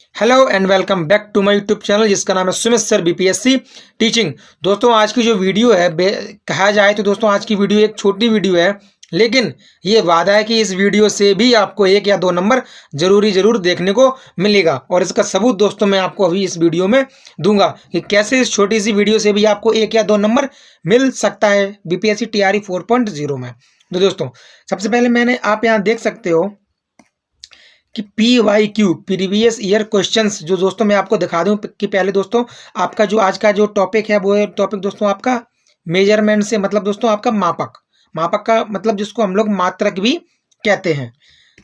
Hello and welcome back to my YouTube channel जिसका नाम है सुमित सर बीपीएससी टीचिंग। दोस्तों आज की जो वीडियो है कहा जाए तो दोस्तों आज की वीडियो एक छोटी वीडियो है, लेकिन ये वादा है कि इस वीडियो से भी आपको एक या दो नंबर जरूर देखने को मिलेगा। और इसका सबूत दोस्तों मैं आपको अभी इस वीडियो में दूंगा कि कैसे इस छोटी सी वीडियो से भी आपको एक या दो नंबर मिल सकता है बीपीएससी टीआरई 4.0 में। तो दोस्तों सबसे पहले मैंने आप यहाँ देख सकते हो कि PYQ प्रीवियस ईयर क्वेश्चंस जो दोस्तों मैं आपको दिखा दूं कि पहले दोस्तों आपका जो आज का जो टॉपिक है वो टॉपिक दोस्तों आपका मेजरमेंट से मतलब दोस्तों आपका मापक का मतलब जिसको हम लोग मात्रक भी कहते हैं।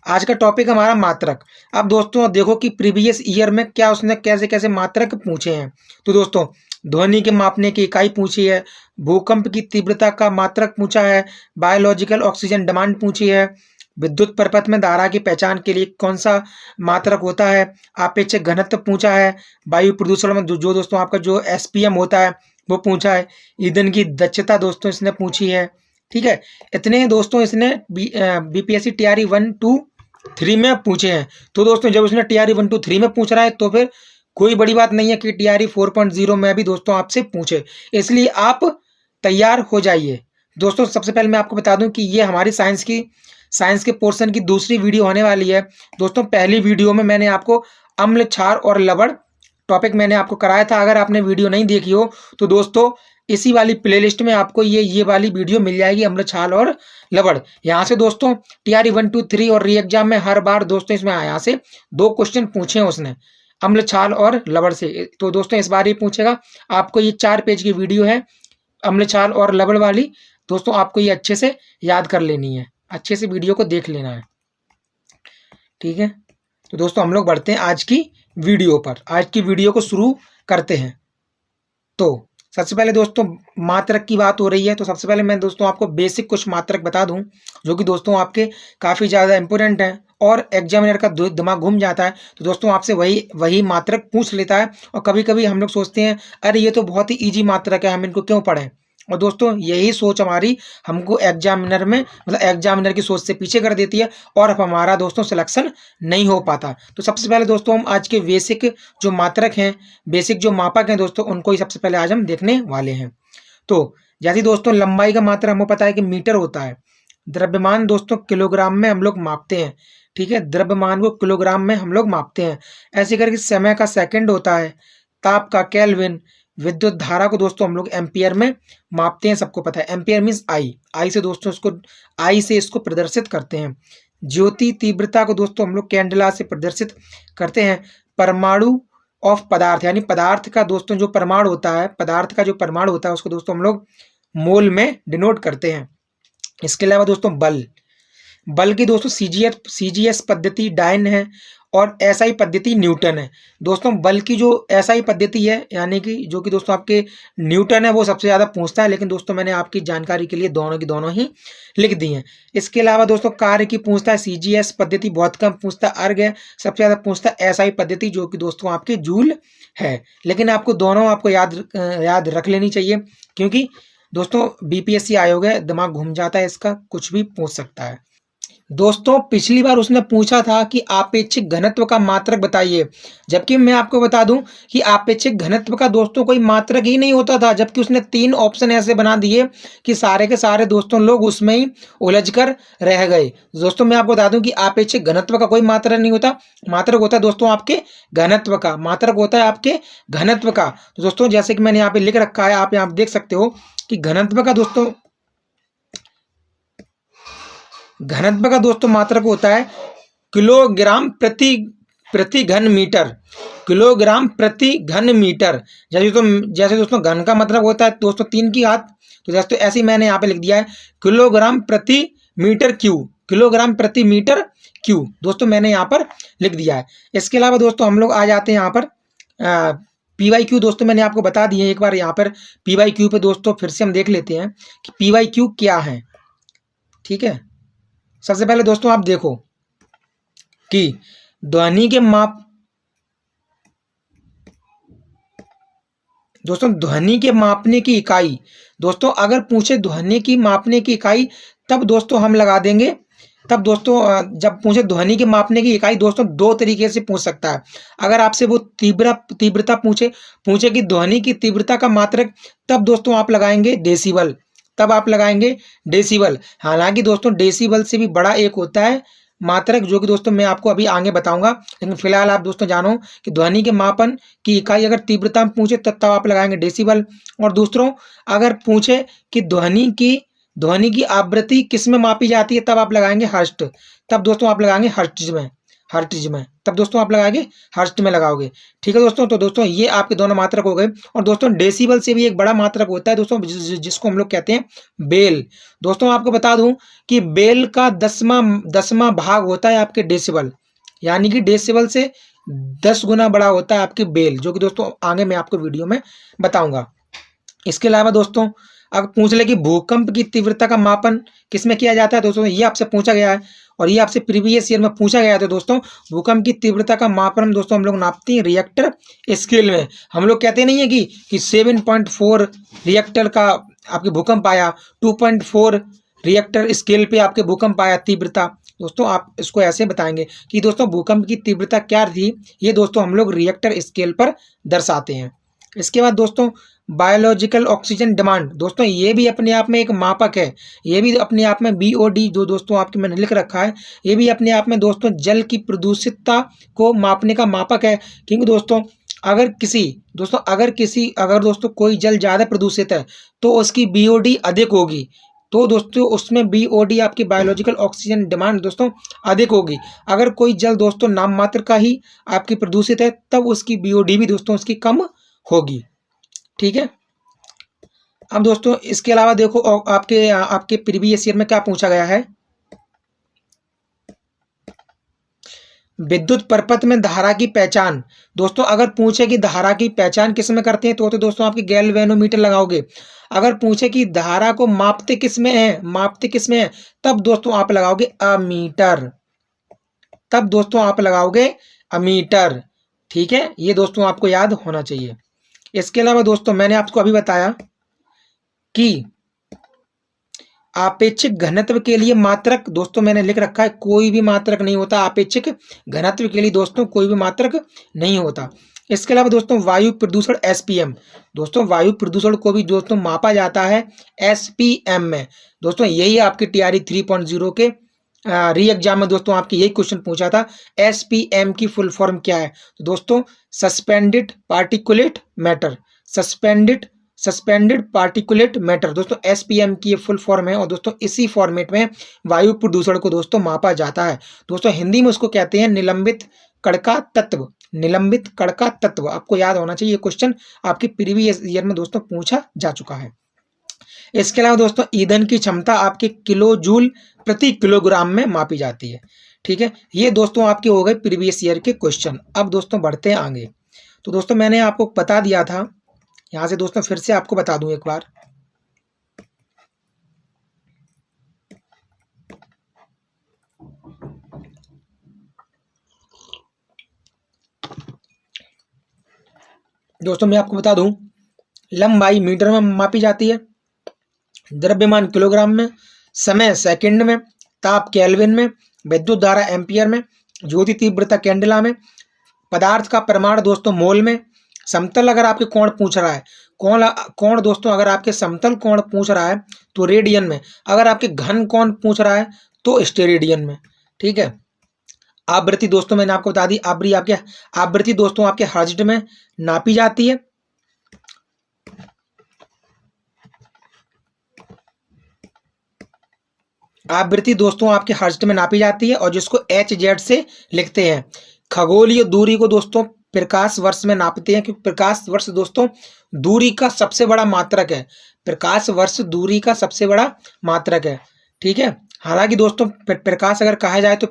आज का टॉपिक हमारा मात्रक। अब दोस्तों देखो कि प्रीवियस ईयर में क्या उसने कैसे कैसे मात्रक पूछे हैं। तो दोस्तों ध्वनि के मापने की इकाई पूछी है, भूकंप की तीव्रता का मात्रक पूछा है, बायोलॉजिकल ऑक्सीजन डिमांड पूछी है, विद्युत परपथ में धारा की पहचान के लिए कौन सा मात्रक होता है, आपेक्षिक घनत्व पूछा है, वायु प्रदूषण में जो दोस्तों आपका जो SPM होता है वो पूछा है, ईंधन की दक्षता दोस्तों इसने पूछी है। ठीक है, इतने दोस्तों इसने बीपीएससी टीआरई 1, 2, 3 में पूछे हैं। तो दोस्तों जब उसने टीआरई 1, 2, 3 में पूछ रहा है तो फिर कोई बड़ी बात नहीं है कि टीआरई 4.0 में भी दोस्तों आपसे पूछे, इसलिए आप तैयार हो जाइए। दोस्तों सबसे पहले मैं आपको बता दूं कि ये हमारी साइंस के पोर्शन की दूसरी वीडियो होने वाली है। दोस्तों पहली वीडियो में मैंने आपको अम्ल, क्षार और लवण टॉपिक मैंने आपको कराया था। अगर आपने वीडियो नहीं देखी हो तो दोस्तों इसी वाली प्लेलिस्ट में आपको ये वाली वीडियो मिल जाएगी, अम्ल, क्षार और लवण। यहाँ से दोस्तों टीआरई 1, 2, 3 और री एग्जाम में हर बार दोस्तों इसमें यहाँ से 2 क्वेश्चन पूछे हैं उसने अम्ल, क्षार और लवण से। तो दोस्तों इस बार ये पूछेगा। आपको ये 4 पेज की वीडियो है अम्ल, क्षार और लवण वाली। दोस्तों आपको ये अच्छे से याद कर लेनी है, अच्छे से वीडियो को देख लेना है। ठीक है, तो दोस्तों हम लोग बढ़ते हैं आज की वीडियो पर। आज की वीडियो को शुरू करते हैं। तो सबसे पहले दोस्तों मात्रक की बात हो रही है, तो सबसे पहले मैं दोस्तों आपको बेसिक कुछ मात्रक बता दूं जो कि दोस्तों आपके काफ़ी ज़्यादा इंपॉर्टेंट है और एग्जामिनर का दिमाग घूम जाता है। तो दोस्तों आपसे वही मात्रक पूछ लेता है और कभी कभी हम लोग सोचते हैं अरे ये तो बहुत ही ईजी मात्रक है, हम इनको क्यों पढ़ें। और दोस्तों यही सोच हमारी हमको एग्जामिनर में मतलब एग्जामिनर की सोच से पीछे कर देती है और अब हमारा दोस्तों सिलेक्शन नहीं हो पाता। तो सबसे पहले दोस्तों हम आज के बेसिक जो मात्रक हैं, बेसिक जो मापक हैं दोस्तों, उनको ही सबसे पहले आज हम देखने वाले हैं। तो जैसे दोस्तों लंबाई का मात्रक हमको पता है कि मीटर होता है। द्रव्यमान दोस्तों किलोग्राम में हम लोग मापते हैं। ठीक है, द्रव्यमान को किलोग्राम में हम लोग मापते हैं। ऐसे करके समय का सेकंड होता है, ताप का केल्विन, विद्युत धारा को दोस्तों हम लोग एम्पियर में मापते हैं, सबको पता है। एम्पियर मीन्स आई से दोस्तों इसको प्रदर्शित करते हैं। ज्योति तीव्रता को दोस्तों हम लोग कैंडला से प्रदर्शित करते हैं। परमाणु ऑफ पदार्थ यानी पदार्थ का दोस्तों जो परमाणु होता है, पदार्थ का जो परमाणु होता है उसको दोस्तों हम लोग मोल में डिनोट करते हैं। इसके अलावा दोस्तों बल की दोस्तों सीजीएस पद्धति डाइन है और एसआई पद्धति न्यूटन है। दोस्तों बल की जो एसआई पद्धति है यानी कि जो कि दोस्तों आपके न्यूटन है वो सबसे ज़्यादा पूछता है, लेकिन दोस्तों मैंने आपकी जानकारी के लिए दोनों की दोनों ही लिख दी हैं। इसके अलावा दोस्तों कार्य की पूछता है सीजीएस पद्धति, बहुत कम पूछता है अर्ग है, सबसे ज़्यादा पूछता है एसआई पद्धति जो कि दोस्तों आपके जूल है। लेकिन आपको दोनों आपको याद रख लेनी चाहिए, क्योंकि दोस्तों बीपीएससी आयोग है, दिमाग घूम जाता है, इसका कुछ भी पूछ सकता है। दोस्तों पिछली बार उसने पूछा था कि आपेक्षिक घनत्व का मात्रक बताइए, जबकि मैं आपको बता दूं कि आपेक्षिक घनत्व का दोस्तों कोई मात्रक ही नहीं होता था, जबकि उसने 3 ऑप्शन ऐसे बना दिए कि सारे के सारे दोस्तों लोग उसमें ही उलझ कर रह गए। दोस्तों मैं आपको बता दूं कि आपेक्षिक घनत्व का कोई मात्रक नहीं होता, मात्रक होता है दोस्तों आपके घनत्व का, मात्रक होता है आपके घनत्व का। तो दोस्तों जैसे कि मैंने यहाँ पे लिख रखा है, आप यहाँ देख सकते हो कि घनत्व का दोस्तों मात्रक होता है किलोग्राम प्रति घन मीटर, किलोग्राम प्रति घन मीटर। जैसे दोस्तों घन का मतलब होता है दोस्तों 3 की घात, तो जैसे तो ऐसे ही मैंने यहाँ पे लिख दिया है किलोग्राम प्रति मीटर क्यू, किलोग्राम प्रति मीटर क्यू दोस्तों मैंने यहाँ पर लिख दिया है। इसके अलावा दोस्तों हम लोग आ जाते हैं यहाँ पर PYQ। दोस्तों मैंने आपको बता दिए एक बार, यहाँ पर PYQ पे दोस्तों फिर से हम देख लेते हैं कि PYQ क्या है। ठीक है, सबसे पहले दोस्तों आप देखो कि ध्वनि के मापने की इकाई, दोस्तों अगर पूछे ध्वनि की मापने की इकाई तब दोस्तों हम लगा देंगे तब दोस्तों जब पूछे ध्वनि के मापने की इकाई दोस्तों दो तरीके से पूछ सकता है। अगर आपसे वो तीव्रता पूछे कि ध्वनि की तीव्रता का मात्रक, तब दोस्तों आप लगाएंगे डेसिबल, तब आप लगाएंगे डेसिबल। हालांकि दोस्तों डेसिबल से भी बड़ा एक होता है मात्रक, जो कि दोस्तों मैं आपको अभी आगे बताऊंगा। लेकिन फिलहाल आप दोस्तों जानो कि ध्वनि के मापन की इकाई अगर तीव्रता में पूछे तब आप लगाएंगे डेसिबल। और दूसरों अगर पूछे कि ध्वनि की आवृत्ति किस में मापी जाती है, तब आप लगाएंगे हर्ट्ज, तब दोस्तों आप लगाएंगे हर्ट्ज में, तब दोस्तों आप लगाएंगे हर्ट्ज में लगाओगे। ठीक है दोस्तों, तो दोस्तों ये आपके दोनों मात्रक हो गए। और दोस्तों डेसिबल से भी एक बड़ा मात्रक होता है दोस्तों, जिसको हम लोग कहते हैं बेल। दोस्तों आपको बता दूं कि बेल का 10वां भाग होता है आपके डेसिबल, यानी कि डेसिबल से 10 गुना बड़ा होता है आपकी बेल, जो कि दोस्तों आगे मैं आपको वीडियो में बताऊंगा। इसके अलावा दोस्तों अगर पूछ ले कि भूकंप की तीव्रता का मापन किसमें किया जाता है, दोस्तों ये आपसे पूछा गया है और ये आपसे प्रीवियस ईयर में पूछा गया था दोस्तों। भूकंप की तीव्रता का मापन दोस्तों हम लोग नापते हैं रिएक्टर स्केल में। हम लोग कहते नहीं है कि 7.4 रिएक्टर का आपके भूकंप आया, 2.4 रिएक्टर स्केल पे आपके भूकंप आया तीव्रता। दोस्तों आप इसको ऐसे बताएंगे कि दोस्तों भूकंप की तीव्रता क्या थी, ये दोस्तों हम लोग रिएक्टर स्केल पर दर्शाते हैं। इसके बाद दोस्तों बायोलॉजिकल ऑक्सीजन डिमांड, दोस्तों ये भी अपने आप में एक मापक है। ये भी अपने आप में BOD जो दोस्तों आपके मैंने लिख रखा है, ये भी अपने आप में दोस्तों जल की प्रदूषितता को मापने का मापक है। क्योंकि दोस्तों अगर दोस्तों कोई जल ज़्यादा प्रदूषित है तो उसकी BOD अधिक होगी, तो दोस्तों उसमें BOD आपकी बायोलॉजिकल ऑक्सीजन डिमांड दोस्तों अधिक होगी। अगर कोई जल दोस्तों नाम मात्र का ही आपकी प्रदूषित है, तब उसकी BOD भी दोस्तों उसकी कम होगी। ठीक है। अब दोस्तों इसके अलावा देखो आपके प्रीवियस ईयर में क्या पूछा गया है, विद्युत परपथ में धारा की पहचान। दोस्तों अगर पूछे कि धारा की पहचान किस में करते हैं, तो दोस्तों आपके गैल्वेनोमीटर लगाओगे। अगर पूछे कि धारा को मापते किस में है, तब दोस्तों आप लगाओगे अमीटर, ठीक है, ये दोस्तों आपको याद होना चाहिए। इसके अलावा दोस्तों मैंने आपको अभी बताया कि आपेक्षिक घनत्व के लिए मात्रक, दोस्तों मैंने लिख रखा है कोई भी मात्रक नहीं होता, आपेक्षिक घनत्व के लिए दोस्तों कोई भी मात्रक नहीं होता। इसके अलावा दोस्तों वायु प्रदूषण SPM, दोस्तों वायु प्रदूषण को भी दोस्तों मापा जाता है SPM में। दोस्तों यही आपके TRE 3.0 के री एग्जाम में दोस्तों आपके यही क्वेश्चन पूछा था, SPM की फुल फॉर्म क्या है। तो दोस्तों सस्पेंडेड पार्टिकुलेट मैटर, दोस्तों SPM की ये फुल फॉर्म है। और दोस्तों इसी फॉर्मेट में वायु प्रदूषण को दोस्तों मापा जाता है। दोस्तों हिंदी में उसको कहते हैं निलंबित कण का तत्व। आपको याद होना चाहिए, ये क्वेश्चन आपकी प्रीवियस ईयर में दोस्तों पूछा जा चुका है। इसके अलावा दोस्तों ईंधन की क्षमता आपके किलो जूल प्रति किलोग्राम में मापी जाती है। ठीक है, ये दोस्तों आपके हो गए प्रीवियस ईयर के क्वेश्चन। अब दोस्तों बढ़ते हैं आगे। तो दोस्तों मैंने आपको बता दिया था, यहाँ से दोस्तों फिर से आपको बता दूं एक बार। दोस्तों मैं आपको बता दूं, लंबाई मीटर में मापी जाती है, द्रव्यमान किलोग्राम में, समय सेकंड में, ताप केल्विन में, विद्युत धारा एम्पियर में, ज्योति तीव्रता कैंडेला में, पदार्थ का परिमाण दोस्तों मोल में, समतल अगर आपके कोण पूछ रहा है, कोण दोस्तों अगर आपके समतल कोण पूछ रहा है तो रेडियन में, अगर आपके घन कोण पूछ रहा है तो स्टेरेडियन में। ठीक है। आवृत्ति दोस्तों मैंने आपको बता दी, आवृत्ति दोस्तों आपके हर्ट्ज में नापी जाती है। आवृत्ति दोस्तों आपके हर्ट्ज में नापी जाती है और जिसको HZ से लिखते हैं। खगोलीय दूरी को दोस्तों प्रकाश वर्ष में नापते हैं, क्योंकि प्रकाश वर्ष दोस्तों दूरी का सबसे बड़ा मात्रक है। प्रकाश वर्ष दूरी का सबसे बड़ा मात्रक है। ठीक है। हालांकि दोस्तों प्रकाश अगर कहा जाए तो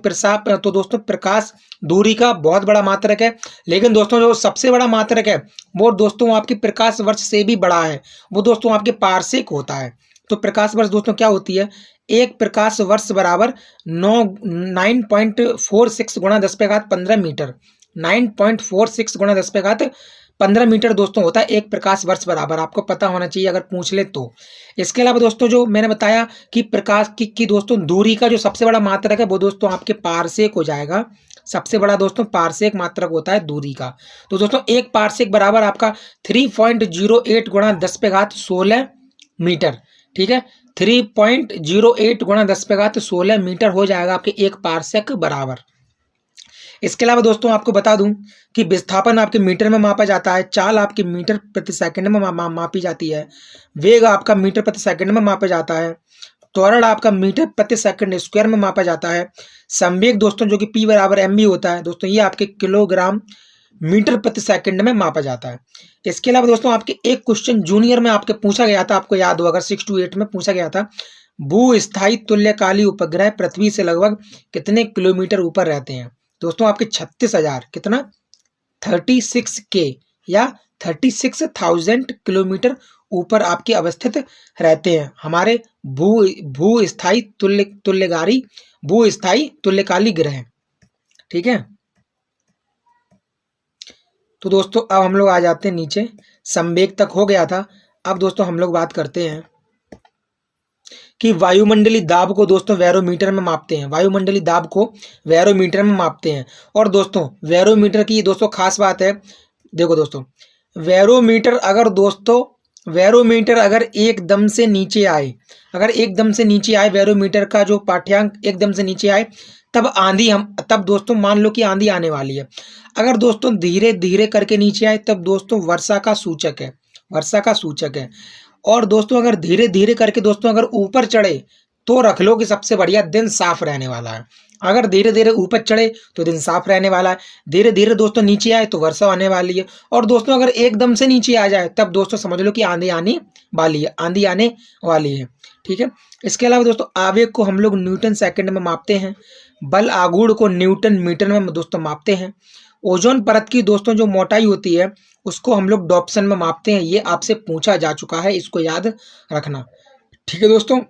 दोस्तों प्रकाश दूरी का बहुत बड़ा मात्रक है, लेकिन दोस्तों जो सबसे बड़ा मात्रक है वो दोस्तों आपकी प्रकाश वर्ष से भी बड़ा है, वो दोस्तों आपके पारसेक होता है। तो प्रकाश वर्ष दोस्तों क्या होती है, एक प्रकाश वर्ष बराबर 9.46 गुणा 10 पे घात 15 मीटर, 9.46 गुणा 10 पे घात 15 मीटर दोस्तों होता है 1 प्रकाश वर्ष बराबर, आपको पता होना चाहिए अगर पूछ ले तो। इसके अलावा दोस्तों जो मैंने बताया कि प्रकाश की दोस्तों दूरी का जो सबसे बड़ा मात्रक है वो दोस्तों आपके पारसेक हो जाएगा। सबसे बड़ा दोस्तों पारसेक मात्रक होता है दूरी का। तो दोस्तों 1 पारसेक बराबर आपका 3.08 गुणा 10⁻16 मीटर, ठीक है। 3.08 गुणा 10⁻16 मीटर हो जाएगा आपके 1 पारसेक बराबर। इसके अलावा दोस्तों आपको बता दूं कि विस्थापन आपके मीटर में मापा जाता है, चाल आपके मीटर प्रति सेकंड में मापी जाती है, वेग आपका मीटर प्रति सेकंड में मापा जाता है, त्वरण आपका मीटर प्रति सेकंड स्क्वायर में मापा जाता है, संवेग दोस्तों जो कि P बराबर mv होता है दोस्तों, ये आपके किलोग्राम मीटर प्रति सेकंड में मापा जाता है। इसके अलावा दोस्तों आपके एक क्वेश्चन जूनियर में आपके पूछा गया था, आपको याद हो अगर 6 to 8 में पूछा गया था, भूस्थायी तुल्यकाली उपग्रह पृथ्वी से लगभग कितने किलोमीटर ऊपर रहते हैं दोस्तों? आपके 36,000 कितना 36K या 36,000 किलोमीटर ऊपर आपके अवस्थित रहते हैं हमारे भूस्थायी तुल्यकाली ग्रह, ठीक है। तो दोस्तों अब हम लोग आ जाते हैं नीचे, संवेग तक हो गया था। अब दोस्तों हम लोग बात करते हैं कि वायुमंडलीय दाब को दोस्तों बैरोमीटर में मापते हैं, वायुमंडलीय दाब को बैरोमीटर में मापते हैं। और दोस्तों बैरोमीटर की दोस्तों खास बात है, देखो दोस्तों बैरोमीटर अगर एकदम से नीचे आए, अगर एकदम से नीचे आए बैरोमीटर का जो पाठ्यांक एकदम से नीचे आए, तब दोस्तों मान लो कि आंधी आने वाली है। अगर दोस्तों धीरे धीरे करके नीचे आए तब दोस्तों वर्षा का सूचक है, वर्षा का सूचक है। और दोस्तों अगर धीरे धीरे करके दोस्तों अगर ऊपर चढ़े तो रख लो कि सबसे बढ़िया दिन साफ रहने वाला है। अगर धीरे धीरे ऊपर चढ़े तो दिन साफ रहने वाला है, धीरे धीरे दोस्तों नीचे आए तो वर्षा आने वाली है। और दोस्तों अगर एकदम से नीचे आ जाए तब दोस्तों समझ लो कि आंधी आने वाली है, आंधी आने वाली है, ठीक है। इसके अलावा दोस्तों आवेग को हम लोग न्यूटन सेकंड में मापते हैं, बल आघूर्ण को न्यूटन मीटर में दोस्तों मापते हैं। ओजोन परत की दोस्तों जो मोटाई होती है उसको हम लोग डॉप्सन में मापते हैं, ये आपसे पूछा जा चुका है, इसको याद रखना, ठीक है दोस्तों।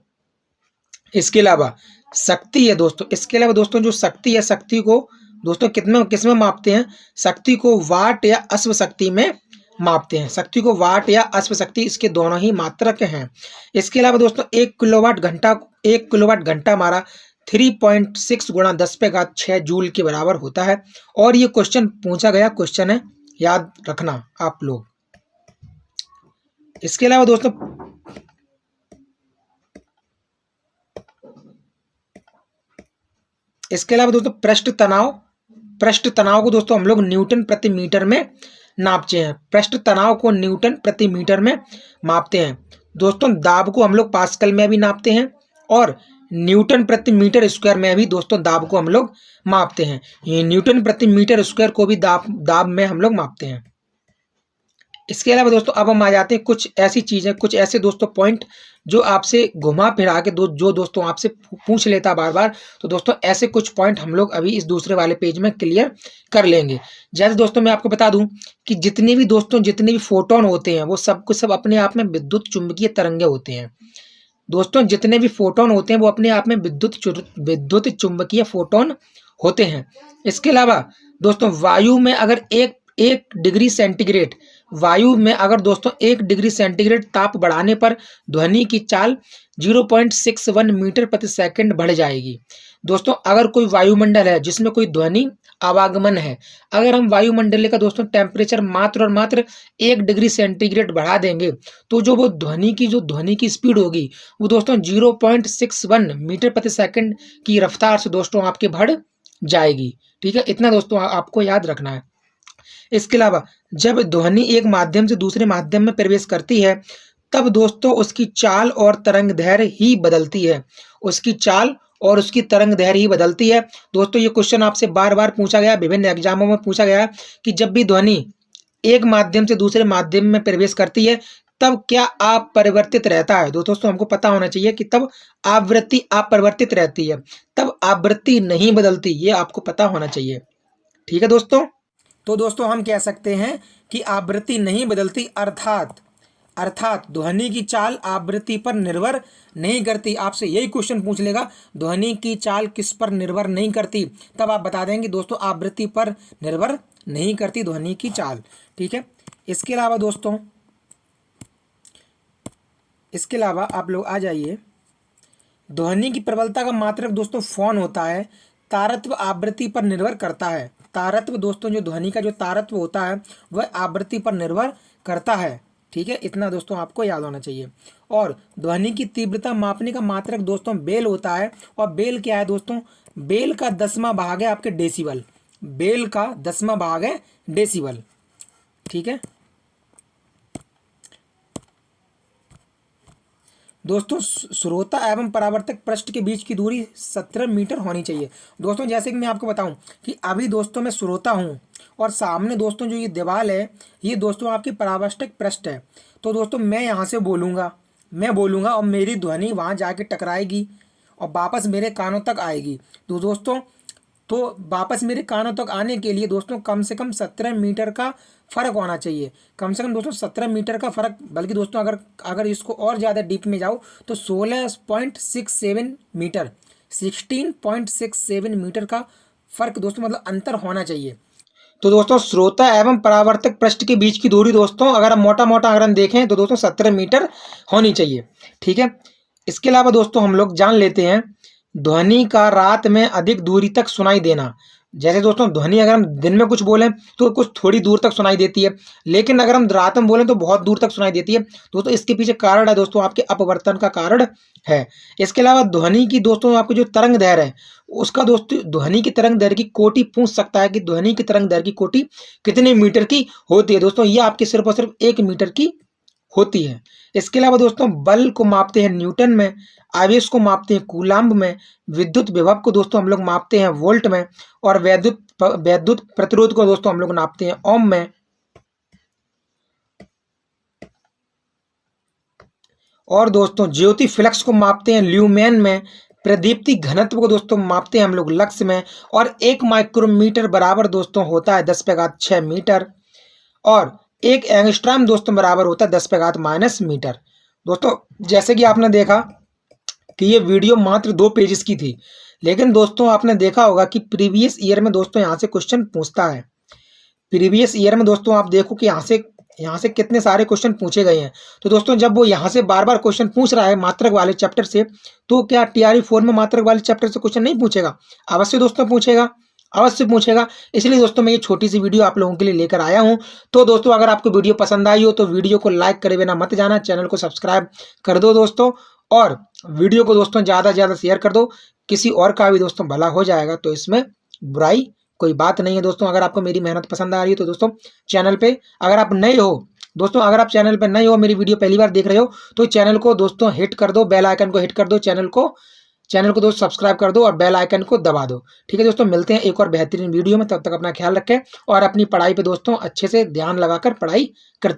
इसके अलावा शक्ति है दोस्तों, इसके अलावा दोस्तों जो शक्ति है, शक्ति को दोस्तों किसमें मापते हैं? शक्ति को वाट या अश्व शक्ति में मापते हैं, शक्ति को वाट या अश्व शक्ति, इसके दोनों ही मात्रक हैं। इसके अलावा दोस्तों 1 किलोवाट घंटा हमारा 3.6 गुणा 10⁻6 जूल के बराबर होता है। और ये क्वेश्चन पूछा गया क्वेश्चन है, याद रखना आप लोग। इसके अलावा दोस्तों पृष्ठ तनाव को दोस्तों हम लोग न्यूटन प्रति मीटर में नापते हैं, पृष्ठ तनाव को न्यूटन प्रति मीटर में मापते हैं। दोस्तों दाब को हम लोग पास्कल में भी नापते हैं और न्यूटन प्रति मीटर स्क्वायर में भी दोस्तों दाब को हम लोग मापते हैं। ये न्यूटन प्रति मीटर स्क्वायर को भी दाब में हम लोग मापते हैं। इसके अलावा दोस्तों अब हम आ जाते हैं कुछ ऐसी चीजें, कुछ ऐसे दोस्तों पॉइंट जो आपसे घुमा फिरा के जो दोस्तों आपसे पूछ लेता बार बार। तो दोस्तों ऐसे कुछ पॉइंट हम लोग अभी इस दूसरे वाले पेज में क्लियर कर लेंगे। जैसे दोस्तों मैं आपको बता दूं कि जितने भी फोटोन होते हैं वो सब अपने आप में विद्युत चुंबकीय तरंगे होते हैं। दोस्तों जितने भी फोटोन होते हैं वो अपने आप में विद्युत चुंबकीय फोटोन होते हैं। इसके अलावा दोस्तों वायु में अगर 1 डिग्री सेंटीग्रेड, वायु में अगर दोस्तों 1 डिग्री सेंटीग्रेड ताप बढ़ाने पर ध्वनि की चाल 0.61 मीटर प्रति सेकंड बढ़ जाएगी। दोस्तों अगर कोई वायुमंडल है जिसमें कोई ध्वनि आवागमन है, अगर हम वायुमंडल का दोस्तों टेम्परेचर मात्र और मात्र 1 डिग्री सेंटीग्रेड बढ़ा देंगे तो जो वो ध्वनि की स्पीड होगी वो दोस्तों 0.61 मीटर प्रति सेकंड की रफ्तार से दोस्तों आपके बढ़ जाएगी, ठीक है। इतना दोस्तों आपको याद रखना है। इसके अलावा जब ध्वनि एक माध्यम से दूसरे माध्यम में प्रवेश करती है तब दोस्तों उसकी चाल और तरंग दैर्घ्य ही बदलती है, उसकी चाल और उसकी तरंग दैर्घ्य ही बदलती है। दोस्तों ये क्वेश्चन आपसे बार बार पूछा गया, विभिन्न एग्जामों में पूछा गया कि जब भी ध्वनि एक माध्यम से दूसरे माध्यम में प्रवेश करती है तब क्या आप परिवर्तित रहता है। दोस्तों हमको पता होना चाहिए कि तब आवृत्ति अपरिवर्तित रहती है, तब आवृत्ति नहीं बदलती, ये आपको पता होना चाहिए, ठीक है दोस्तों। तो दोस्तों हम कह सकते हैं कि आवृत्ति नहीं बदलती, अर्थात ध्वनि की चाल आवृत्ति पर निर्भर नहीं करती। आपसे यही क्वेश्चन पूछ लेगा ध्वनि की चाल किस पर निर्भर नहीं करती, तब आप बता देंगे दोस्तों आवृत्ति पर निर्भर नहीं करती ध्वनि की चाल, ठीक है। इसके अलावा दोस्तों, इसके अलावा आप लोग आ जाइए, ध्वनि की प्रबलता का मात्रक दोस्तों फोन होता है, तारत्व आवृत्ति पर निर्भर करता है। तारत्व दोस्तों, जो ध्वनि का जो तारत्व होता है वह आवृत्ति पर निर्भर करता है। ठीक है, इतना दोस्तों आपको याद होना चाहिए। और ध्वनि की तीव्रता मापने का मात्रक दोस्तों बेल होता है। और बेल क्या है दोस्तों? बेल का 10वां भाग है आपके डेसिबल। बेल का 10वां भाग है डेसिबल। ठीक है दोस्तों, श्रोता एवं परावर्तक पृष्ठ के बीच की दूरी 17 मीटर होनी चाहिए। दोस्तों जैसे कि मैं आपको बताऊं कि अभी दोस्तों मैं श्रोता हूं और सामने दोस्तों जो ये दीवार है ये दोस्तों आपकी परावर्तक पृष्ठ है। तो दोस्तों मैं यहाँ से बोलूँगा, मैं बोलूँगा और मेरी ध्वनि वहाँ जाके टकराएगी और वापस मेरे कानों तक आएगी। तो दोस्तों तो वापस मेरे कानों तक आने के लिए दोस्तों कम से कम 17 मीटर का फ़र्क होना चाहिए। कम से कम दोस्तों 17 मीटर का फ़र्क, बल्कि दोस्तों अगर इसको और ज़्यादा डीप में जाओ तो 16.67 मीटर, 16.67 मीटर का फ़र्क दोस्तों, मतलब अंतर होना चाहिए। तो दोस्तों श्रोता एवं परावर्तक पृष्ठ के बीच की दूरी दोस्तों अगर हम मोटा मोटा अगर हम देखें तो दोस्तों 17 मीटर होनी चाहिए। ठीक है, इसके अलावा दोस्तों हम लोग जान लेते हैं ध्वनि का रात में अधिक दूरी तक सुनाई देना। जैसे दोस्तों ध्वनि अगर हम दिन में कुछ बोलें तो कुछ थोड़ी दूर तक सुनाई देती है, लेकिन अगर हम रात में बोलें तो बहुत दूर तक सुनाई देती है। दोस्तों इसके पीछे कारण है दोस्तों आपके अपवर्तन का कारण है। इसके अलावा ध्वनि की दोस्तों आपको जो तरंग दैर्घ्य है उसका दोस्तों ध्वनि की तरंग दैर्घ्य की कोटि पूछ सकता है कि ध्वनि की तरंग दैर्घ्य की कोटि कितने मीटर की होती है। दोस्तों ये आपके सिर्फ और सिर्फ 1 मीटर की होती है। इसके अलावा दोस्तों बल को मापते हैं न्यूटन में, आवेश को मापते हैं कूलाम्ब में, विद्युत विभव को दोस्तों हम लोग मापते हैं वोल्ट में, और वैद्युत प्रतिरोध को दोस्तों हम लोग नापते हैं ओम में। और दोस्तों ज्योति फ्लक्स को मापते हैं ल्यूमेन में, प्रदीप्ति घनत्व को दोस्तों मापते हैं हम लोग लक्स में, और 1 माइक्रोमीटर बराबर दोस्तों होता है 10⁻⁶ मीटर, और 1 एंगस्ट्रॉम दोस्तों बराबर होता है 10⁻⁻ मीटर। दोस्तों जैसे कि आपने देखा कि ये वीडियो मात्र 2 पेजेस की थी, लेकिन दोस्तों आपने देखा होगा कि प्रीवियस ईयर में दोस्तों यहाँ से क्वेश्चन पूछता है। प्रीवियस ईयर में दोस्तों आप देखो कि यहाँ से कितने सारे क्वेश्चन पूछे गए हैं। तो दोस्तों जब वो यहाँ से बार बार क्वेश्चन पूछ रहा है मात्रक वाले चैप्टर से, तो क्या TRE 4 में मात्रक वाले चैप्टर से क्वेश्चन नहीं पूछेगा? अवश्य दोस्तों पूछेगा, अवश्य पूछेगा। इसलिए दोस्तों मैं ये छोटी सी वीडियो आप लोगों के लिए लेकर आया हूँ। तो दोस्तों अगर आपको वीडियो पसंद आई हो तो वीडियो को लाइक करे बिना मत जाना, चैनल को सब्सक्राइब कर दो दोस्तों, और वीडियो को दोस्तों ज़्यादा से ज़्यादा शेयर कर दो। किसी और का भी दोस्तों भला हो जाएगा, तो इसमें बुराई कोई बात नहीं है। दोस्तों अगर आपको मेरी मेहनत पसंद आ रही है तो दोस्तों चैनल पे अगर आप नए हो, दोस्तों अगर आप चैनल पे नए हो, मेरी वीडियो पहली बार देख रहे हो, तो चैनल को दोस्तों हिट कर दो, बेल आइकन को हिट कर दो, चैनल को दोस्तों सब्सक्राइब कर दो और बेल आइकन को दबा दो। ठीक है दोस्तों, मिलते हैं एक और बेहतरीन वीडियो में। तब तक अपना ख्याल रखें और अपनी पढ़ाई पे दोस्तों अच्छे से ध्यान लगाकर पढ़ाई करते